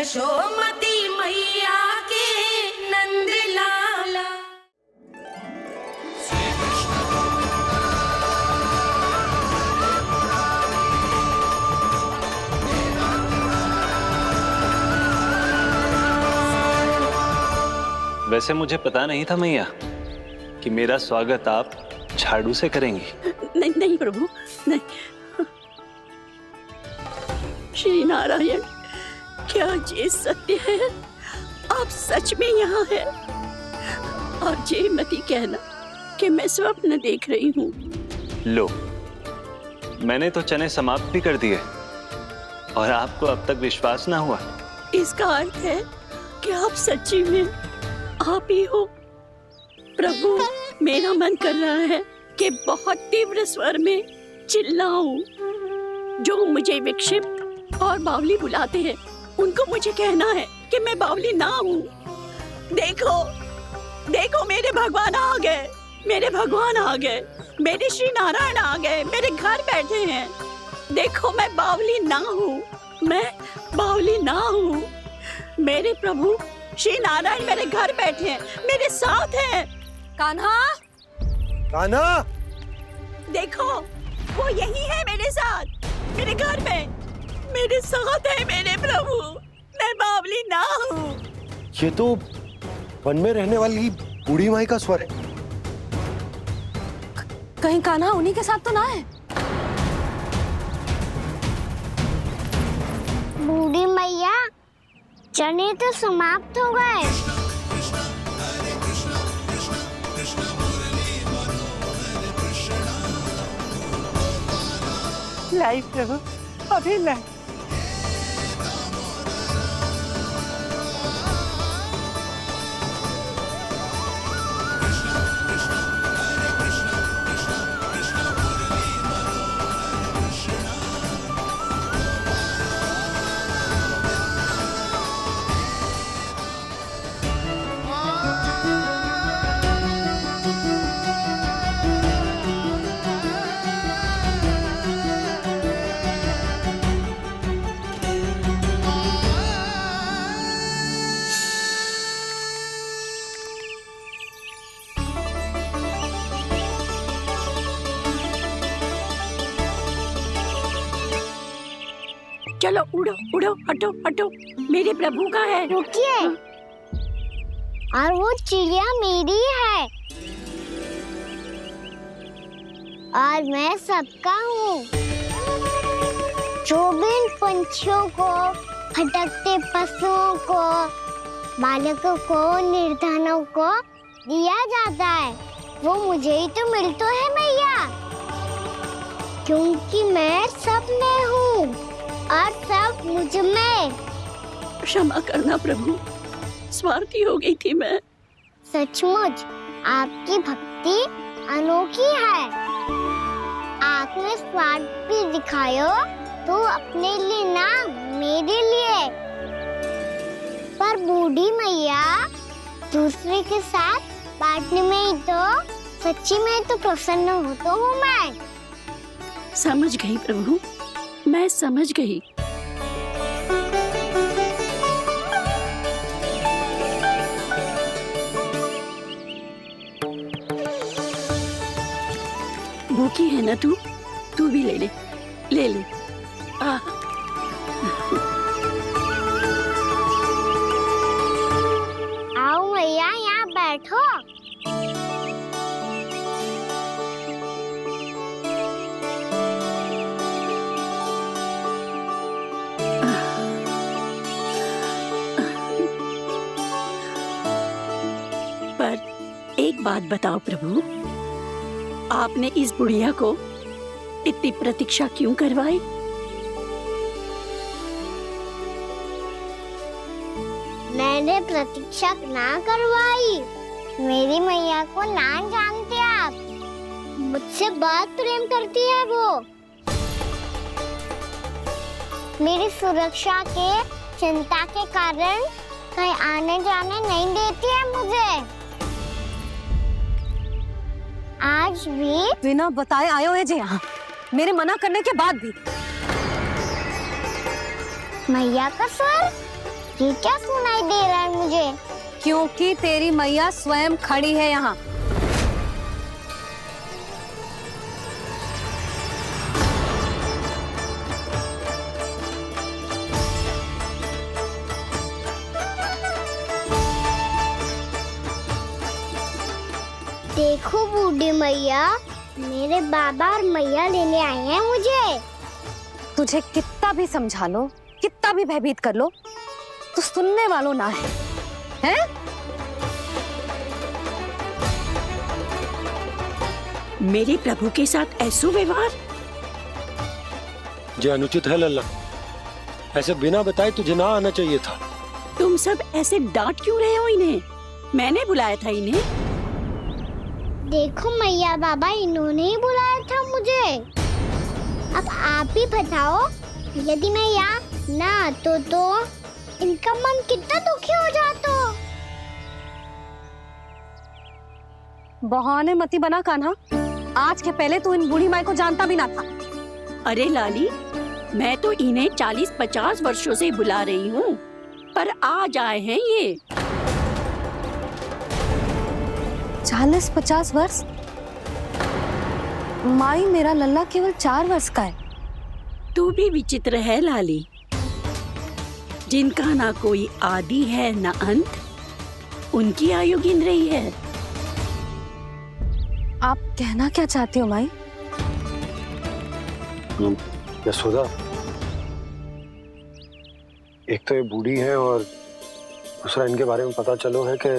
यशोमती मैया के नंद लाला। वैसे मुझे पता नहीं था मैया कि मेरा स्वागत आप झाड़ू से करेंगी। नहीं नहीं प्रभु, नहीं। श्री नारायण, क्या ये सत्य है? आप सच में यहाँ हैं? और ये मत ही कहना कि मैं स्वप्न देख रही हूँ। लो, मैंने तो चने समाप्त भी कर दिए और आपको अब तक विश्वास ना हुआ। इसका अर्थ है कि आप सच्ची में आप ही हो। प्रभु, मेरा मन कर रहा है कि बहुत तीव्र स्वर में चिल्लाऊं। जो मुझे विक्षिप्त और बावली बुलाते हैं, उनको मुझे कहना है कि मैं बावली ना हूँ। देखो, देखो, मेरे भगवान आ गए, मेरे भगवान आ गए, मेरे श्री नारायण आ गए, मेरे घर बैठे हैं। देखो, मैं बावली ना हूँ, मैं बावली ना हूँ। मेरे प्रभु श्री नारायण मेरे घर बैठे हैं, मेरे साथ हैं। कान्हा, कान्हा, देखो, वो यही है मेरे साथ, मेरे घर में, मेरे साथ है मेरे प्रभु। मैं बावली ना हूँ। ये तो वन में रहने वाली बूढ़ी माई का स्वर है। कहीं कान्हा उन्हीं के साथ तो ना है? बूढ़ी मैया, चने तो समाप्त हो गए। लाई प्रभु, अभी लाई। चलो उड़ो उड़ो, हटो हटो, मेरे प्रभु का है। रुकिए, और वो चिड़िया मेरी है और मैं सबका हूँ। जो भी इन पंछियों को, भटकते पशुओं को, बालकों को, निर्धनों को दिया जाता है, वो मुझे ही तो मिलता है मैया, क्योंकि मैं सब में हूँ और सब मुझ में। क्षमा करना प्रभु, स्वार्थी हो गई थी मैं। सचमुच आपकी भक्ति अनोखी है। आपने स्वार्थ भी दिखायो तो अपने लिए ना, मेरे लिए। पर बूढ़ी मैया, दूसरे के साथ बांटने में ही तो सच्ची में तो प्रसन्न होता हूँ मैं। समझ गई प्रभु, मैं समझ गई। भूखी है ना तू? तू भी ले ले, ले ले। आओ मैया, यहाँ बैठो। एक बात बताओ प्रभु, आपने इस बुढ़िया को इतनी प्रतीक्षा क्यों करवाई? मैंने प्रतीक्षा ना करवाई। मेरी मैया को ना जानते आप, मुझसे बहुत प्रेम करती है वो। मेरी सुरक्षा के चिंता के कारण कहीं आने जाने नहीं देती है मुझे। आज भी बिना बताए आए हुए जे यहाँ, मेरे मना करने के बाद भी। मैया का स्वर, ये क्या सुनाई दे रहा है मुझे? क्योंकि तेरी मैया स्वयं खड़ी है यहाँ। देखो बूढ़ी मैया, मेरे बाबा और मैया लेने आए हैं मुझे। तुझे कितना भी समझा लो, कितना भी भयभीत कर लो, तो सुनने वालों ना है, हैं? मेरे प्रभु के साथ ऐसा व्यवहार जो अनुचित है लल्ला। ऐसे बिना बताए तुझे ना आना चाहिए था। तुम सब ऐसे डांट क्यों रहे हो इन्हें? मैंने बुलाया था इन्हें। देखो मैया बाबा, इन्होंने ही बुलाया था मुझे। अब आप ही बताओ, यदि मैं यहाँ ना आतो तो इनका मन कितना दुखी हो जाता। बहाने मती बना कान्हा। आज के पहले तू इन बूढ़ी माई को जानता भी ना था। अरे लाली, मैं तो इन्हें 40-50 वर्षों से बुला रही हूँ, पर आज आए हैं ये। 40-50 वर्ष? माई, मेरा लल्ला केवल 4 वर्ष का है। तू भी विचित्र है लाली, जिनका ना कोई आदि है ना अंत, उनकी आयु गिन रही है। आप कहना क्या चाहती हो माई? यशोदा, एक तो ये बूढ़ी है और दूसरा इनके बारे में पता चलो है कि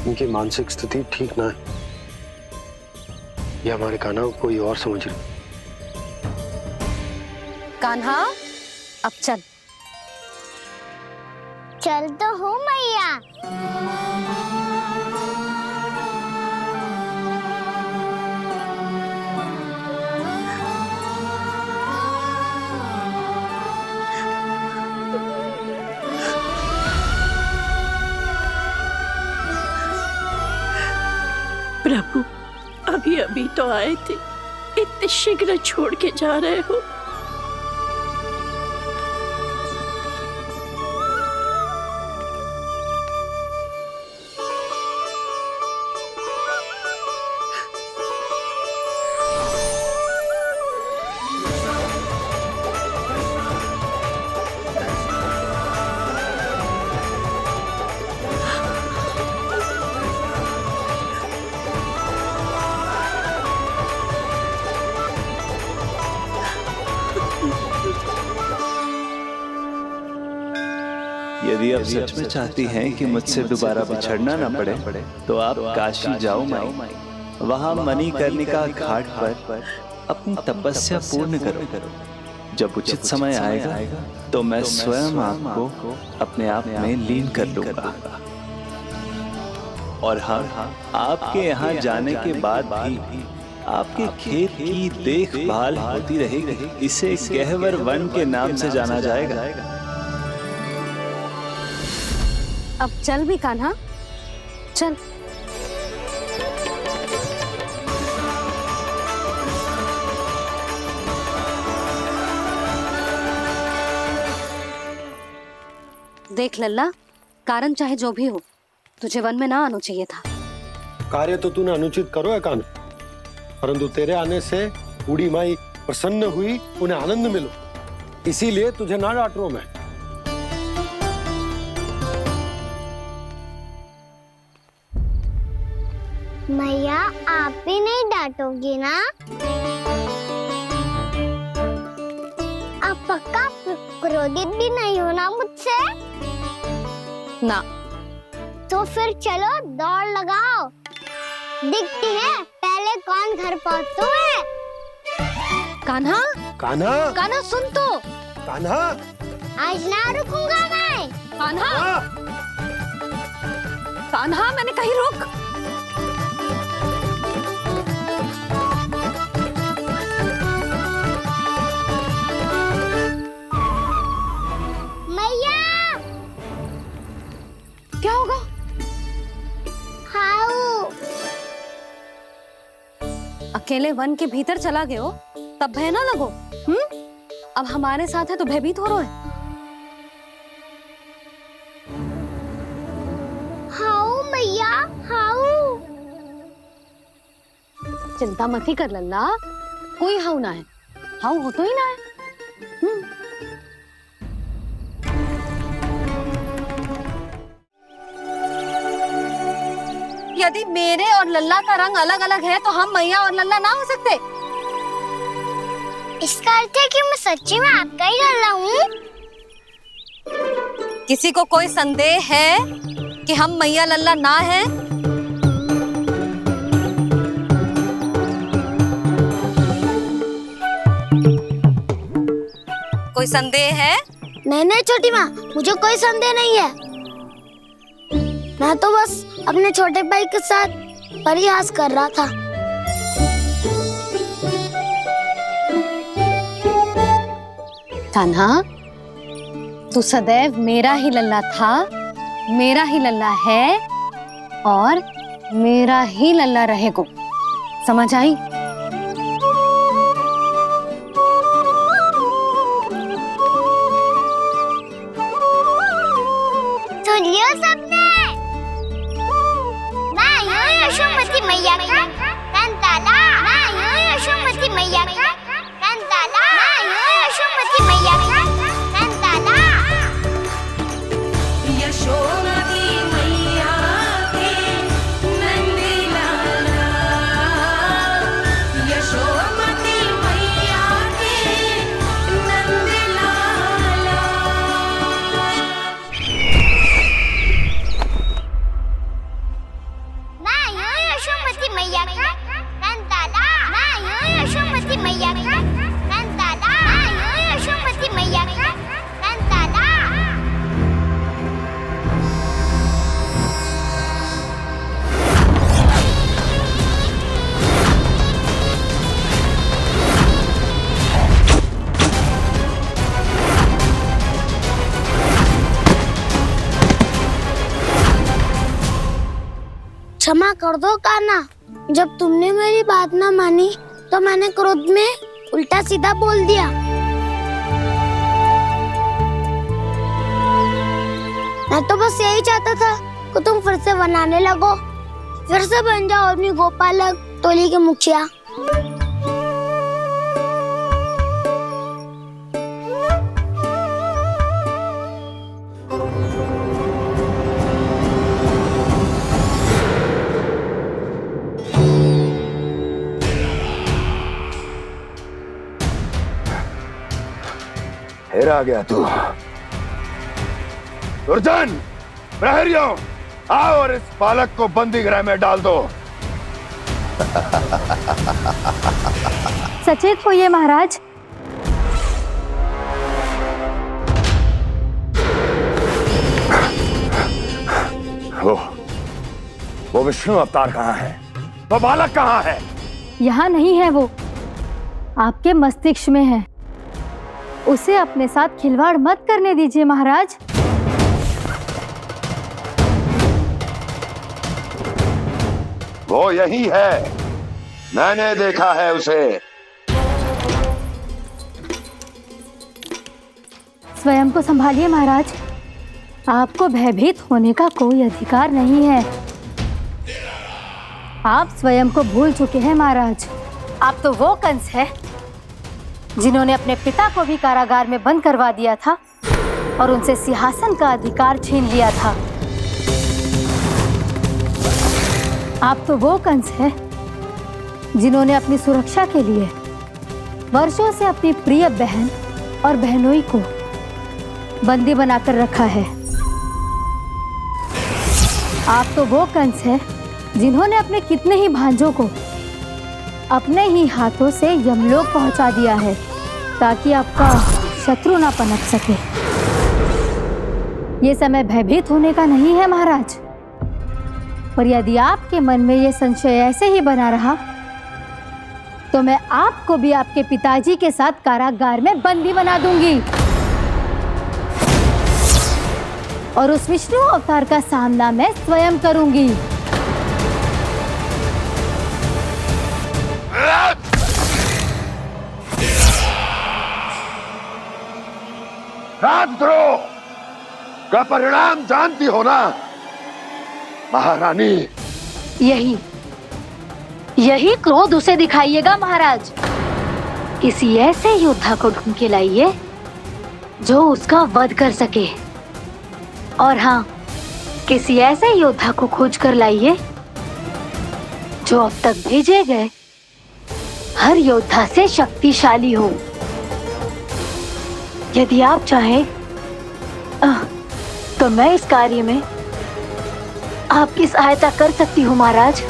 इनकी मानसिक स्थिति ठीक ना है। ये हमारे कान्हा को कोई और समझ रही। कान्हा, अब चल। चल तो हो मैया। प्रभु, अभी अभी तो आए थे, इतने शीघ्र छोड़ के जा रहे हो। यदि आप सच में चाहती हैं कि मुझसे दोबारा बिछड़ना न पड़े, तो आप काशी जाओ माई। वहां मणिकर्णिका घाट पर अपनी तपस्या पूर्ण करो। जब उचित समय आएगा तो मैं स्वयं आपको अपने आप में लीन कर लूंगा। और हाँ, आपके यहाँ जाने के बाद भी आपके खेत की देखभाल होती रहेगी। इसे गहवर वन के नाम से जाना जाएगा। अब चल भी कान्हा, चल। देख लल्ला, कारण चाहे जो भी हो, तुझे वन में ना आना चाहिए था। कार्य तो तूने अनुचित करो है कान्हा, परंतु तेरे आने से बूढ़ी माई प्रसन्न हुई, उन्हें आनंद मिलो, इसीलिए तुझे ना डांट रहा हूं मैं। मैया, आप भी नहीं डांटोगी ना? आप पक्का क्रोधित भी नहीं हो ना मुझसे? ना। तो फिर चलो दौड़ लगाओ, दिखती है पहले कौन घर पहुंचता है। कान्हा, कान्हा, कान्हा सुन तो। कान्हा, आज ना रुकूंगा मैं। कान्हा, कान्हा, मैंने कही रुक। क्या होगा? हाउ अकेले वन के भीतर चला गए हो, तब भय ना लगो। अब हमारे साथ है तो भयभीत हो रहे हैं। चिंता मत ही कर लल्ला, कोई हाउ ना है, हाउ हो तो ही ना है। यदि मेरे और लल्ला का रंग अलग अलग है तो हम मैया और लल्ला ना हो सकते? इसका अर्थ है कि मैं सच्ची में आपका ही लल्ला हूँ? किसी को कोई संदेह है कि हम मैया लल्ला ना हैं? कोई संदेह है? नहीं छोटी माँ, मुझे कोई संदेह नहीं है। मैं तो बस अपने छोटे भाई के साथ परिहास कर रहा था। कान्हा, तू सदैव मेरा ही लल्ला था, मेरा ही लल्ला है और मेरा ही लल्ला रहेगा। समझ आई? सुन लियो सबने, मैं हूँ यशोमती मैया का कंताला, मैं हूँ यशोमती मैया का कंताला, मैं हूँ यशोमती मैया का कंताला। यशोमती मैया के नंद लाला, यशोमती मैया के नंद लाला। मैं हूँ यशोमती मैया का कंताला, मैं हूँ यशोमती मैया का कंताला, मैं हूँ यशोमती मैया का कंताला। क्षमा कर दो कान्हा, जब तुमने मेरी बात ना मानी तो मैंने क्रोध में उल्टा सीधा बोल दिया। मैं तो बस यही चाहता था कि तुम फिर से बनाने लगो, फिर से बन जाओ अपनी गोपालक टोली के मुखिया। फिर आ गया तू। दुर्जन, प्रहरियों, आओ और इस बालक को बंदी गृह में डाल दो। सचेत होइए महाराज। वो विष्णु अवतार कहाँ है? वो बालक कहाँ है? यहाँ नहीं है वो, आपके मस्तिष्क में है। उसे अपने साथ खिलवाड़ मत करने दीजिए महाराज। वो यही है, मैंने देखा है उसे। स्वयं को संभालिए महाराज, आपको भयभीत होने का कोई अधिकार नहीं है। आप स्वयं को भूल चुके हैं महाराज। आप तो वो कंस है जिन्होंने अपने पिता को भी कारागार में बंद करवा दिया था और उनसे सिंहासन का अधिकार छीन लिया था। आप तो वो कंस है जिन्होंने अपनी सुरक्षा के लिए वर्षों से अपनी प्रिय बहन और बहनोई को बंदी बनाकर रखा है। आप तो वो कंस है जिन्होंने अपने कितने ही भांजों को अपने ही हाथों से यमलोक पहुंचा दिया है ताकि आपका शत्रु ना पनप सके। ये समय भयभीत होने का नहीं है महाराज, पर यदि आपके मन में ये संशय ऐसे ही बना रहा तो मैं आपको भी आपके पिताजी के साथ कारागार में बंदी बना दूंगी और उस विष्णु अवतार का सामना मैं स्वयं करूंगी। राजद्रोह का परिणाम जानती हो ना महारानी? यही यही क्रोध उसे दिखाइएगा महाराज। किसी ऐसे योद्धा को ढूंढ के लाइए जो उसका वध कर सके। और हाँ, किसी ऐसे योद्धा को खोज कर लाइए जो अब तक भेजे गए हर योद्धा से शक्तिशाली हो। यदि आप चाहें तो मैं इस कार्य में आपकी सहायता कर सकती हूँ महाराज।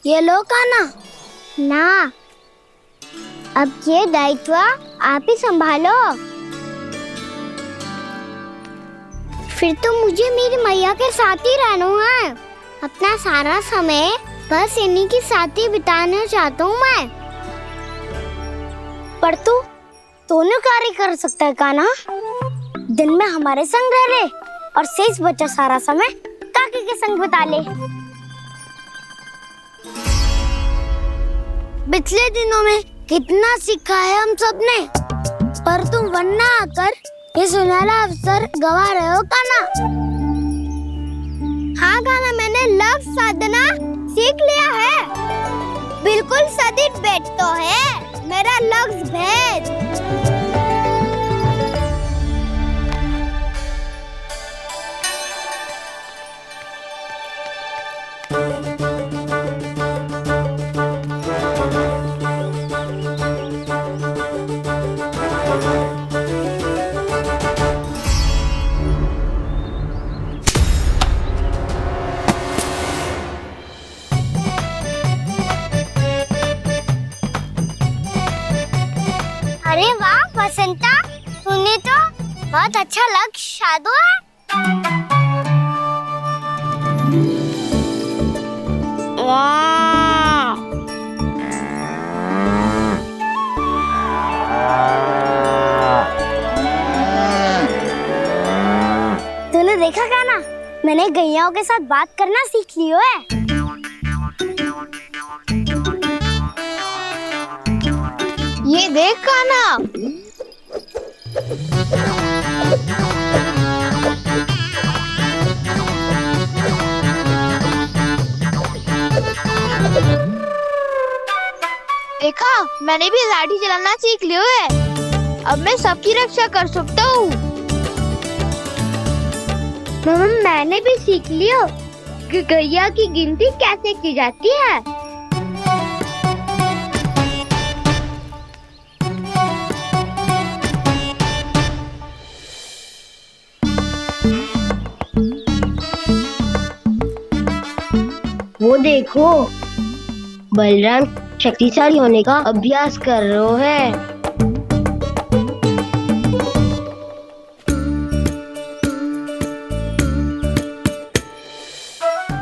ये लो कान्हा। ना, अब ये दायित्व आप ही संभालो। फिर तो मुझे मेरी मैया के साथ ही रहना है। अपना सारा समय बस इन्हीं के साथ ही बिताना चाहता हूँ मैं। पर तू दोनों कार्य कर सकता है कान्हा। दिन में हमारे संग रह ले और शेष बचा सारा समय काकी के संग बिता ले। पिछले दिनों में कितना सीखा है हम सबने, पर तुम वरना आकर ये सुनहरा अवसर गवा रहे हो कान्हा। हाँ कान्हा, मैंने लक्ष्य साधना सीख लिया है। बिल्कुल सदित भेद तो है मेरा लक्ष्य भेद। अरे वाह बसंता, तूने तो बहुत अच्छा लक्ष्य साधा है। वाह, तूने देखा कान्हा, मैंने गैयाओं के साथ बात करना सीख लियो है। ये देख कान्हा, देखा, मैंने भी लाठी चलाना सीख लिया है। अब मैं सबकी रक्षा कर सकता हूँ। मैंने भी सीख लिया कि गैया की गिनती कैसे की जाती है। वो देखो, बलराम शक्तिशाली होने का अभ्यास कर रहे हैं।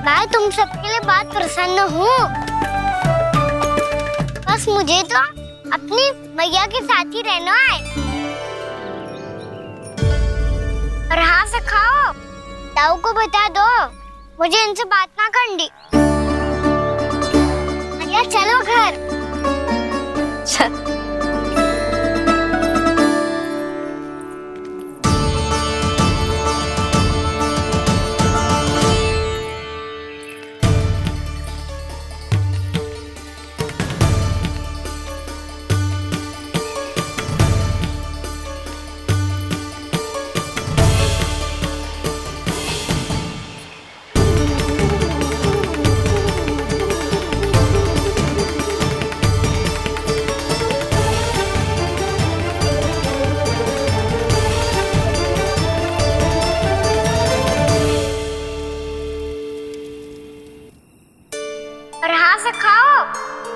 मैं तुम सबके लिए बहुत प्रसन्न हूँ। बस मुझे तो अपनी मैया के साथ ही रहना है। और हाँ से खाओ, ताऊ को बता दो मुझे इनसे बात ना करनी। या चलो घर।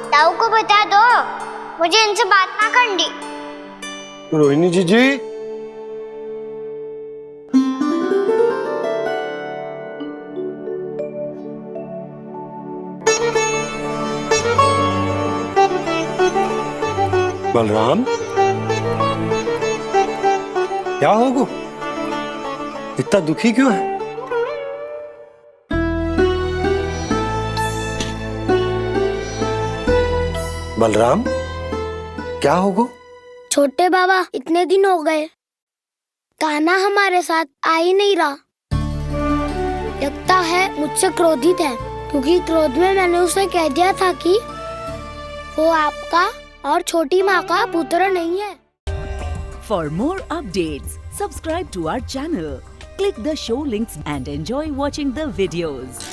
ताऊ को बता दो मुझे इनसे बात ना करनी। रोहिणी जी बलराम, क्या होगा? इतना दुखी क्यों है? बलराम, क्या होगा? छोटे बाबा, इतने दिन हो गए कान्हा हमारे साथ आ ही नहीं रहा। लगता है मुझसे क्रोधित है, क्योंकि क्रोध में मैंने उसे कह दिया था कि वो आपका और छोटी माँ का पुत्र नहीं है। For more updates, subscribe to our channel, click the show links and enjoy watching the videos.